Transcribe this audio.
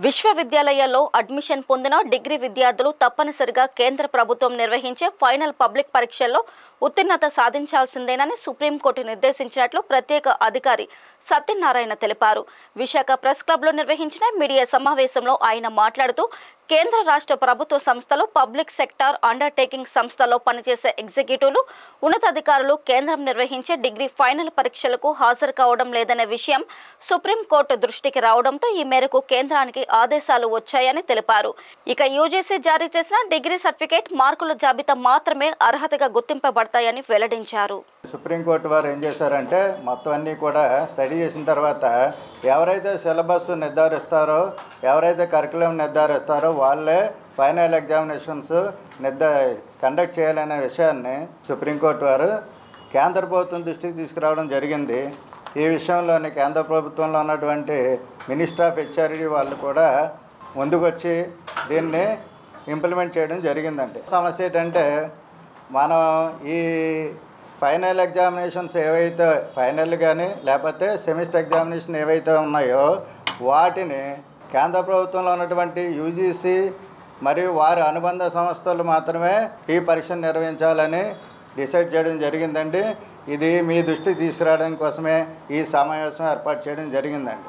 విశ్వవిద్యాలయాల్లో అడ్మిషన్ పొందిన డిగ్రీ విద్యార్థులు తప్పనిసరిగా కేంద్ర ప్రభుత్వం నిర్వహించే ఫైనల్ పబ్లిక్ పరీక్షల్లో ఉత్తీర్ణత సాధించాల్సిందేనని సుప్రీంకోర్టు నిర్దేశించినట్లు ప్రత్యేక అధికారి సత్యనారాయణ తెలిపారు. విశాఖ ప్రెస్ క్లబ్లో నిర్వహించిన మీడియా సమావేశంలో ఆయన మాట్లాడుతూ కేంద్ర రాష్ట్ర ప్రభుత్వ సంస్థలు, పబ్లిక్ సెక్టార్ అండర్టేకింగ్ సంస్థల్లో పనిచేసే ఎగ్జిక్యూటివ్లు, ఉన్నతాధికారులు కేంద్రం నిర్వహించే డిగ్రీ ఫైనల్ పరీక్షలకు హాజరు కావడం లేదనే విషయం సుప్రీంకోర్టు దృష్టికి రావడంతో ఈ మేరకు కేంద్రానికి ఆదేశాలు వచ్చాయని తెలిపారు. ఇక యూజీసీ జారీ చేసిన డిగ్రీ సర్టిఫికేట్ మార్కుల జాబితా మాత్రమే అర్హతగా గుర్తింపబడతాయని వెల్లడించారు. సుప్రీంకోర్టు వారు ఏం చేశారంటే మొత్తం అన్నీ కూడా స్టడీ చేసిన తర్వాత ఎవరైతే సిలబస్ నిర్ధారిస్తారో, ఎవరైతే కరికులం నిర్ధారిస్తారో వాళ్ళే ఫైనల్ ఎగ్జామినేషన్స్ కండక్ట్ చేయాలనే విషయాన్ని సుప్రీంకోర్టు వారు కేంద్ర ప్రభుత్వం దృష్టికి తీసుకురావడం జరిగింది. ఈ విషయంలోని కేంద్ర ప్రభుత్వంలో ఉన్నటువంటి మినిస్టర్ ఆఫ్ హెచ్ఆర్డీ వాళ్ళు కూడా ముందుకొచ్చి దీన్ని ఇంప్లిమెంట్ చేయడం జరిగిందండి. సమస్య ఏంటంటే మనం ఈ ఫైనల్ ఎగ్జామినేషన్స్ ఏవైతే ఫైనల్ కానీ లేకపోతే సెమిస్టర్ ఎగ్జామినేషన్ ఏవైతే ఉన్నాయో వాటిని కేంద్ర ప్రభుత్వంలో ఉన్నటువంటి యూజీసీ మరియు వారి అనుబంధ సంస్థలు మాత్రమే ఈ పరీక్షను నిర్వహించాలని డిసైడ్ చేయడం జరిగిందండి. ఇది మీ దృష్టికి తీసుకురావడం కోసమే ఈ సమావేశం ఏర్పాటు చేయడం జరిగిందండి.